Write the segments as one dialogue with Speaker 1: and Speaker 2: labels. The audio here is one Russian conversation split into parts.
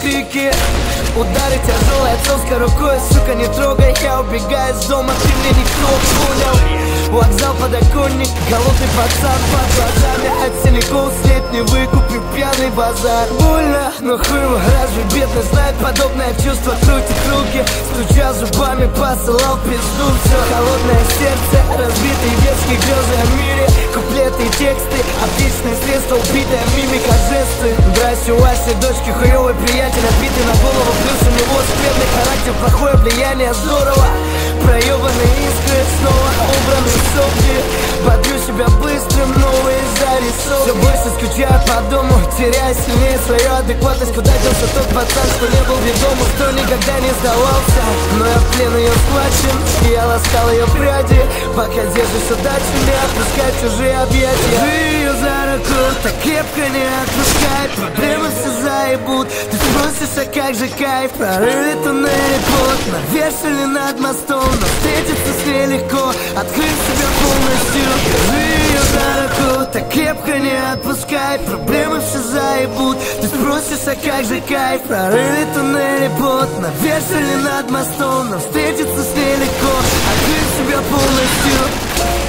Speaker 1: крики. Удары тяжелой отцовской рукой, сука, не трогай. Я убегаю из дома, ты мне никто, понял? Вокзал, подоконник, голодный пацан под глазами. От силикон снять не выкуплю, пьяный базар. Больно, но хуй его, разве бедный знает подобное чувство? Крутит руки, стуча зубами, посылал в пизду все. Холодное сердце, разбитые детские грезы о мире. Куплеты и тексты, отличное средство, убитая мимика, жесты. Здрасте, у Аси дочки хуёвый приятель, отбитый на голову, плюс у него скверный характер, плохое влияние, здорово. Проебанные искры, снова убранные сопли. Бодрю себя быстрым, новые зарисовки. Все больше скучаю по дому, теряя сильнее свою адекватность. Куда делся тот пацан, что не был ведом, что никогда не сдавался. Но я в плен ее схвачен, и я ласкал ее пряди. Пока держишь удачи, не отпускай чужие объятия. Держи ее за руку, так крепко не отпускай. Проблемы все заебут, ты спросишь, а как же кайф? Прорыли туннели плотно, вешали над мостом. Но встретиться с ней легко, открыв себя полностью. Держи ее за руку, так крепко не отпускай. Проблемы все заебут, ты спросишь, а как же кайф? Прорыли туннели плотно, вешали над мостом. Но встретиться с ней легко, открыв себя полностью.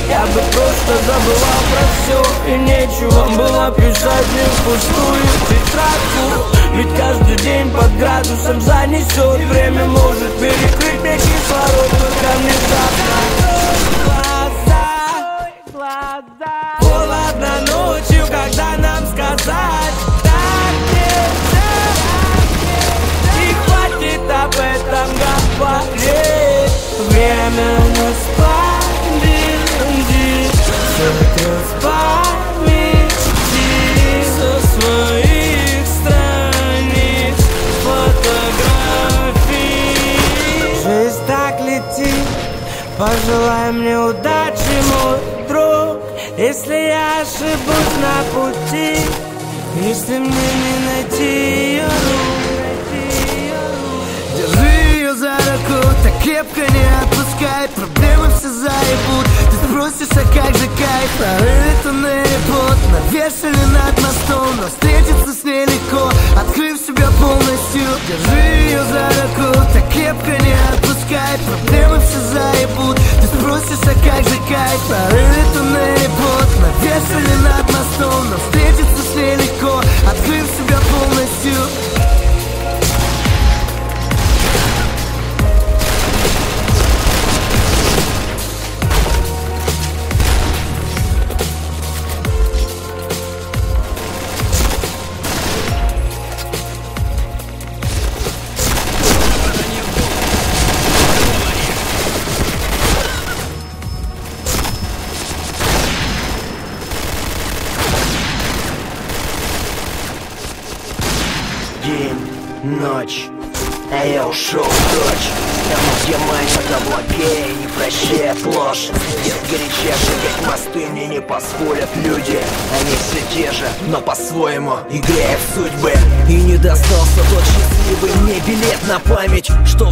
Speaker 1: Я бы просто забывал про все, и нечего было писать мне в пустую тетрадку. Ведь каждый день под градусом занесет. Время может перекрыть мне кислород, только внезапно. Холодно ночью, когда нам сказать так нельзя. И хватит об этом говорить. Время нас победит. Закрыв памяти со своих страниц фотографий. Жизнь так летит, пожелай мне удачи, мой друг. Если я ошибусь на пути, если мне не найти ее рук. Держи ее за руку, так крепко не отпускай. Проблемы все заебут, ты спросишь, а как же кайф? Прорыли туннели плотно, вешали над мостом. Но встретиться с ней легко, открыв себя полностью. Держи ее за руку, так крепко не отпускай. Проблемы все заебут, ты спросишь, а как же кайф? Прорыли туннели плотно, вешали над мостом. Но встретиться с ней легко, открыв себя полностью.
Speaker 2: День, ночь, а я ушел в дочь. Там, где мать на облаке не прощает ложь. Где горяча сжигать мосты мне не позволят люди. Они все те же, но по-своему играют в судьбы. И не достался тот счастливый мне билет на память, что